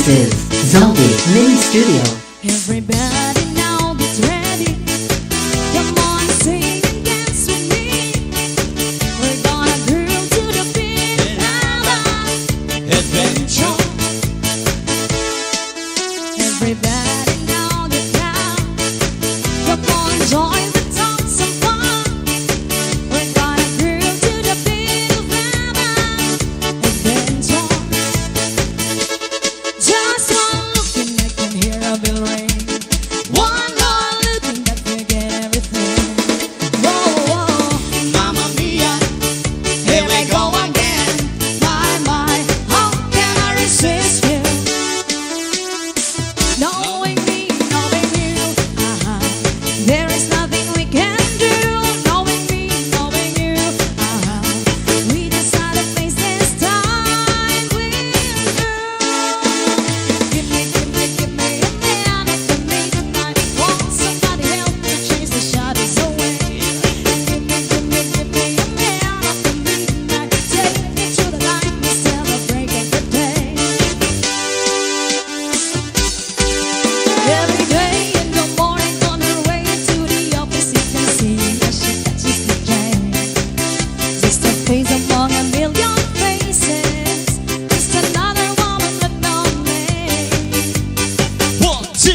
This is Zombie Mini Studio. Everybody now gets ready. Come on, sing and dance with me. We're gonna groove to the beat of our adventure. Everybody now get down. Come on, join the dance and fun. We're gonna groove to the beat of our adventure. Just one look and I can hear a bell ring. One more look and I forget everything. Whoa, whoa, Mamma mia, here we go again. my, how can I resist you? Knowing me, knowing you, there is nothing we can do. Knowing me, knowing you, we decide to face this time with you. Give me a man for me tonight. Want somebody help to chase the shadows away. Give me a man for me tonight. Take me to the light, we celebrate every day. Every day in the morning on her way to the office, you can see as she catches the train. Just a face among a million faces, just another woman with no name. 1, 2,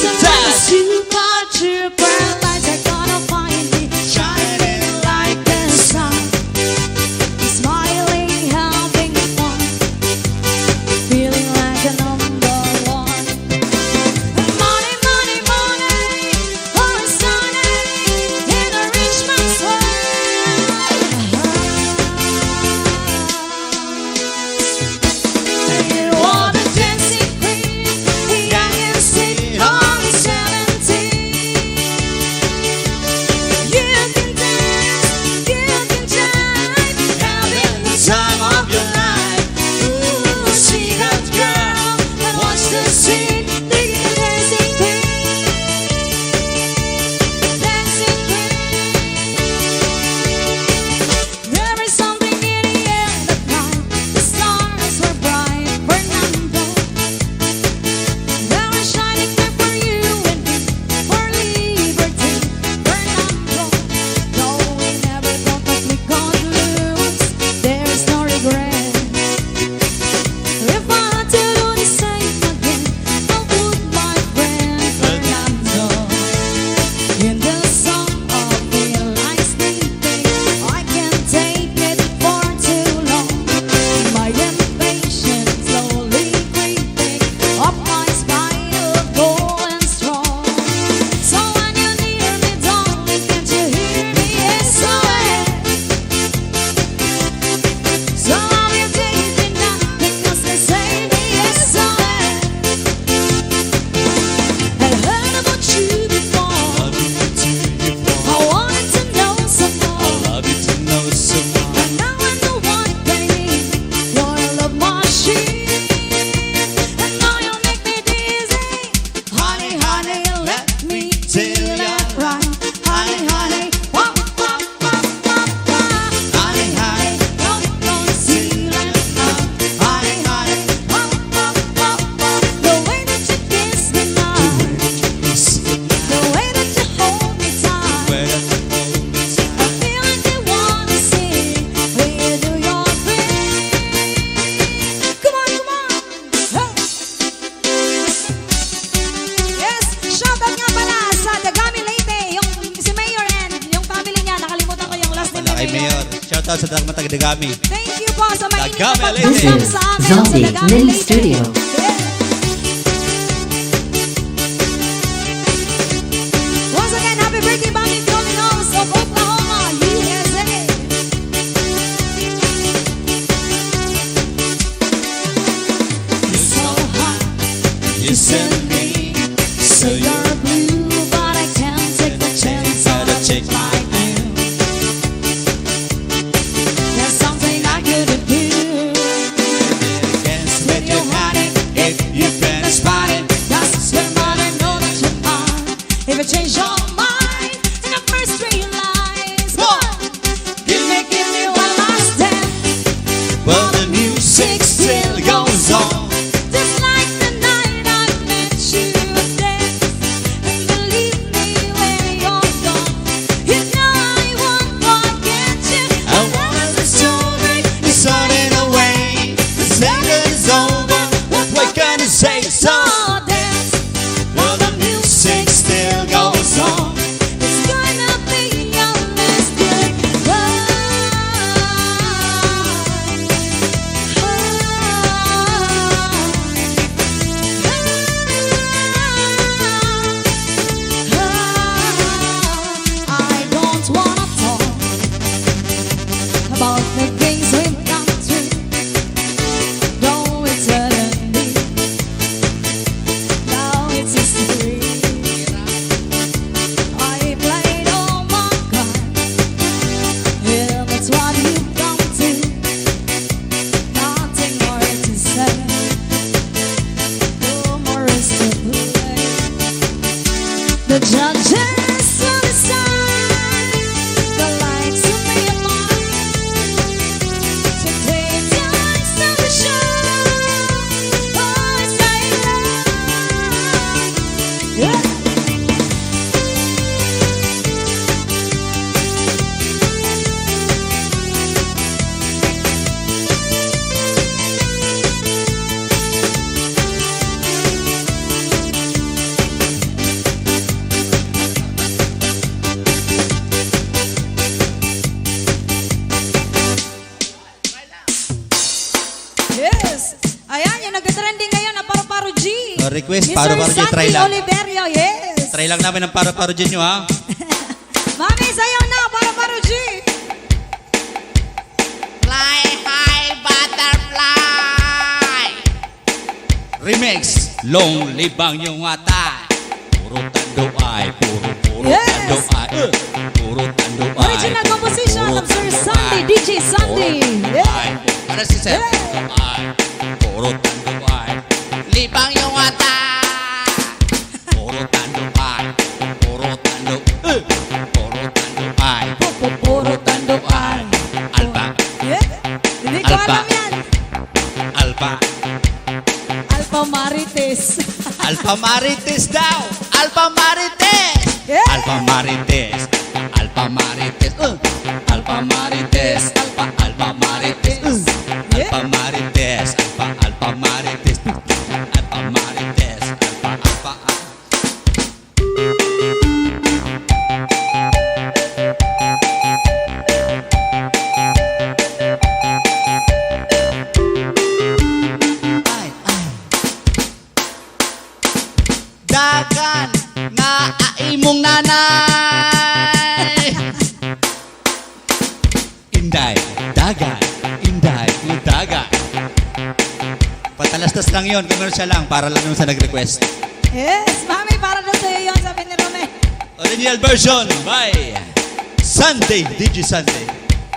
Sometimes super lights are gonna find me shining like the sun, smiling, having fun, feeling like a number one. Money, money, money, always sunny in a rich man's world. You are the dancing queen, the youngest city on 17. You can dance, you can jive, having the time of your life. Ooh, see that girl and watch the scene, the dancing queen, dancing queen. There is something in the air that night. The stars were bright, Fernando. They were shining there for you and me, for liberty, Fernando. No, we never thought that we could lose. There is no regret. If I had to do the same again, I would, my friend Fernando. In the sum of realize sleeping, I can't take it for too long. My impatience slowly creeping up my spine, going strong. So when you're near me, darling, can't you hear me? SOS. So I'll be taking now because they say me SOS. Had heard about you before. I wanted to know some more. love you to know some more. And now I know what it means. You're a love machine. And now you make me dizzy. Honey, honey, let me feel it right. Honey, honey, wah, wah, wah, wah, wah. Honey, honey, Don't see it now. Honey, honey, wah, wah, wah, wah. The way that you kiss me now. The way that you hold me tight. where the hold me tight. I feel like you wanna see when you do your thing. Come on, come on. Hey. Yes, shoutout nga pala sa Dagami Leyte, yung si Mayor and yung family niya. Nakalimutan ko yung last name Wala ni kay Mayor. Shoutout sa Dagmang Taga-Dagami. Thank you po sa mainit na Dagami This pagpunta is sa amin sa Zombie Dagami Mini Leyte. Studio. Yeah. Once again, happy birthday, Bobby Dominos of Oklahoma, USA. You're so hot, You send me, so you're blue, but I can't take the chance on a chick like you. There's something I couldn't do. dance With with your your honey, about the things we've come through. Though it's suddenly, now it's history. I played all my cards. Yeah, that's what you've come to. Nothing more to say. No more is to play. The judges will decide the lights will be on. So take time to the show. Oh, it's daylight. Yeah. Yes. Ayan, yung nag-trending ngayon na Paru-Paro G. Request, Mr. Paru-Paro G, try Sandy lang. Oliverio, yes. Try lang namin ang Paru-Paro G nyo, ha? Mami, sayaw na, Paru-Paro G. Fly high, butterfly. Remix, long libang yung atay. Puro tando ay, puro Yes. tando ay. Puro tando ay. Original composition puro of Sir tando Sandy, ay. DJ Sandy. Puro Yeah. ay. Ano si Sir? Yeah. Ay, puro tando ay. Libang yung atay. Puro tando ay. Puro tando. Puro tando ay. Puro tando ay. Alba. Yeah. Hindi ko Alba. alam yan. Alba. Alpha Marites. Alpha Marites daw! Alpha Marites! Yeah. Alpha Marites! Alpha Marites! Alpha Marites! Alpha Marites! Yeah. Alpha Marites! Alpha Marites! Alpha Marites! Alpha. Ay, ay. Dagan na aimong nanay. Inday, dagan, inday, yung dagan. Patalastas lang yun, commercial lang, para lang yung sa nag-request. Yes, Mami, para doon sa'yo yun, sabi ni Rome. Original version by Sunday, DJ Sunday.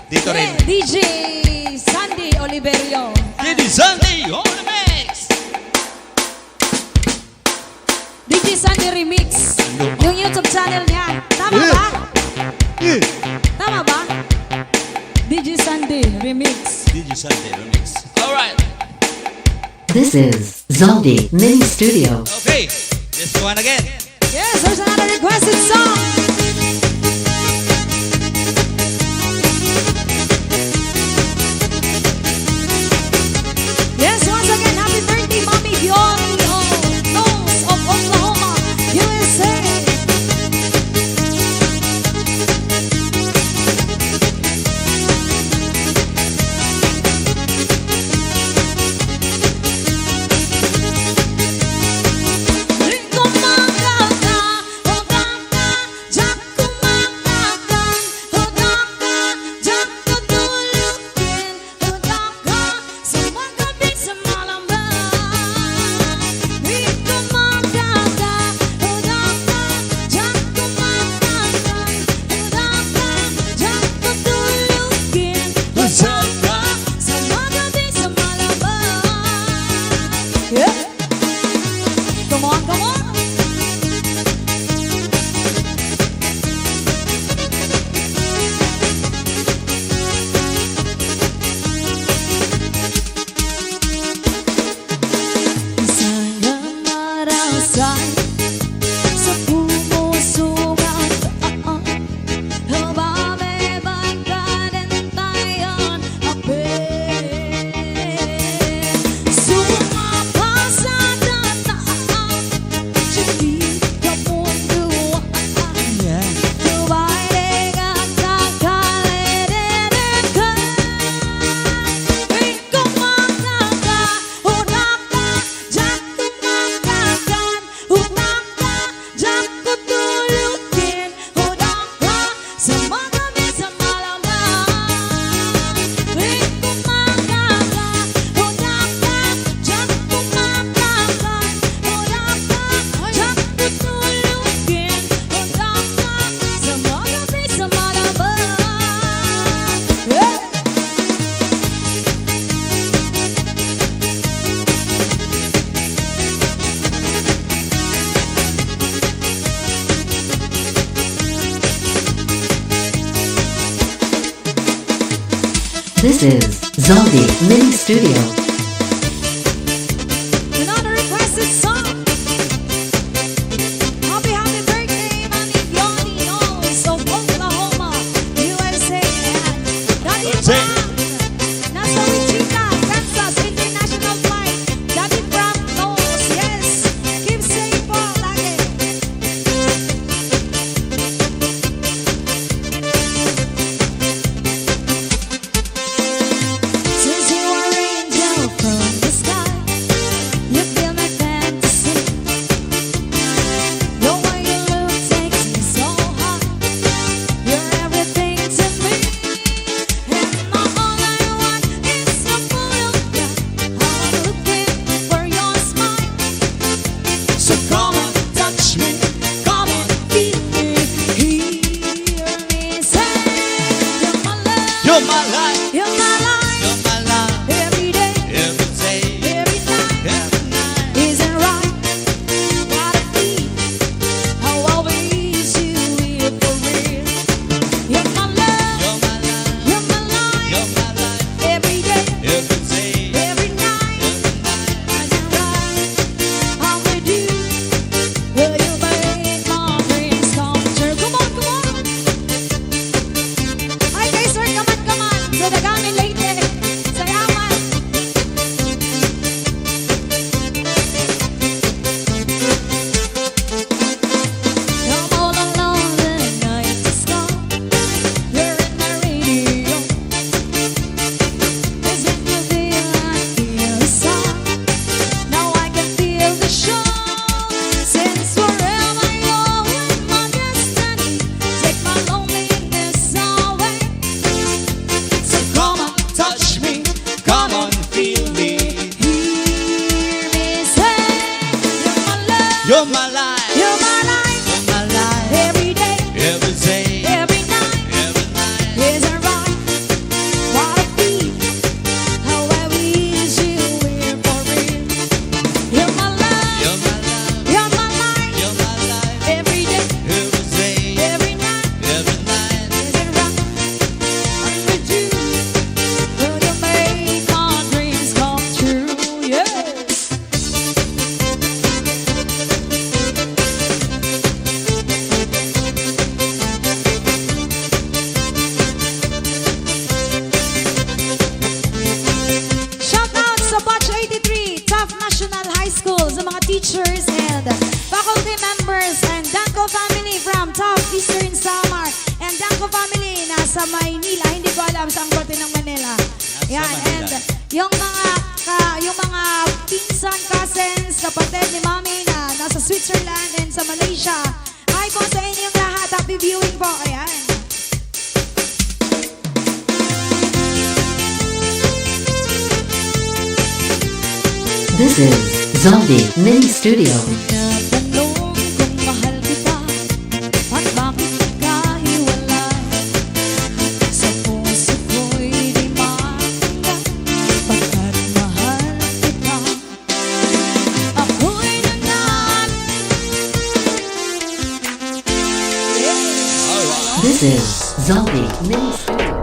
Dito rin. Yeah, DJ Sandy Oliverio. DJ Sunday, on the mix! DJ Sandy Remix. Yung YouTube channel niya. Tama ba? Tama ba? DJ Sandy Remix. DJ Sunday remix. Alright. This is Zaldi Mini Studio. Okay, let's go on again. Yes, there's another requested song. Yes, once again, happy birthday, Mommy Dion. Nose of Oklahoma, USA. Ring kumangkaka, kumangka, This is Zaldi Mini Studio. Another requested song. Happy birthday, Manny Yoni, also Oklahoma, USA. Daddy Frank, nasa Wichita, Kansas, international flight. Daddy Frank knows, yes. Keep safe po lagi. Since you are angel from the sky, you feel my fantasy. The way you look takes me so high. You're everything to me, and all I want is a full of you. I'm looking for your smile. So come on, touch me, come on, feel me, hear me say, you're my love, You're my life, you're my life. you're my love. Every day, Every day, every night, every night. isn't right. Gotta be how I wish you were for real. You're my love, You're my love, you're my life. you're my life. Every day, Every day, every night, every night. isn't right. I'm with you, will you make my dreams come true? Come on, come on. Hi guys, sir, come on. So the gamit late eh. Salamat. Come all along the night is gone. You're in my radio. It's when you feel I feel the sound. Now I can feel the show. Since forever you're with my destiny, take my loneliness away. So come on, touch me, Come on, feel me. hear me say, you're my love, You're my life, you're my life. you're my life. Every day, Every day, every night, every night. isn't right. Gotta be how I wish you were for real. You're my love, You're my love, you're my life. you're my life. Every day, Every day, every night, every night. isn't right. I'm with you, will you make my dreams come true? Yes. Shout out sa Batch 83, Tough National High School, sa mga teachers and faculty members and Danko family from Tough Eastern Samar and Danko family nasa Maynila. Hindi ko alam saan parte ng Manila. Yan, Manila. and yung mga pinsan, cousins, kapatid ni Mami na nasa Switzerland and sa Malaysia. Hi po sa inyong lahat. Happy viewing po. Ayan. This is Zaldi Mini Studio. Natanong kung mahal kita at bakit nagkahiwalay. Sa puso ko'y di matanggap pagkat mahal kita. Ako'y nanat. This is Zaldi Mini Studio.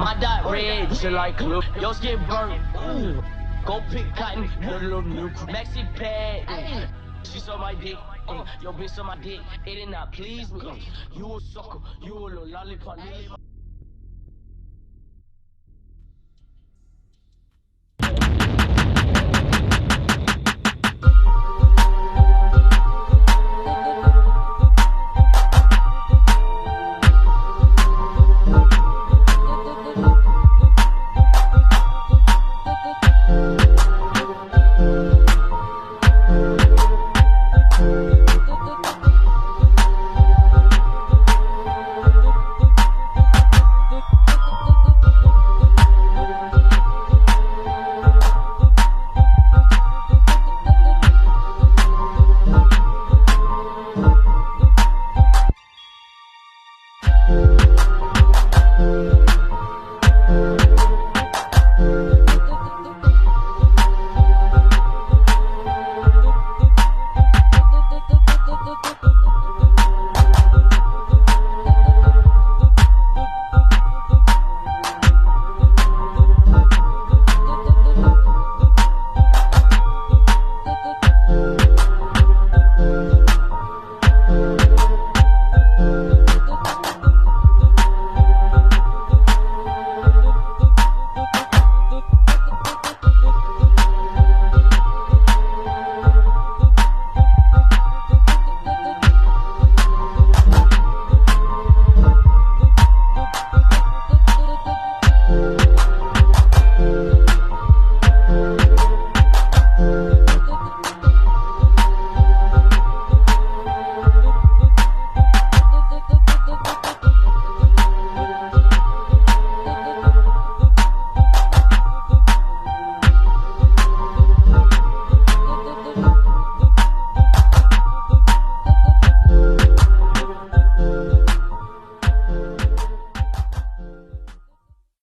My dot red, shit like glue. Yo, get burnt. Ooh. Go pick cotton, little new maxi pad. She saw my dick. Yo, bitch, on my dick. It did not please me. You a sucker. You a little lollipop.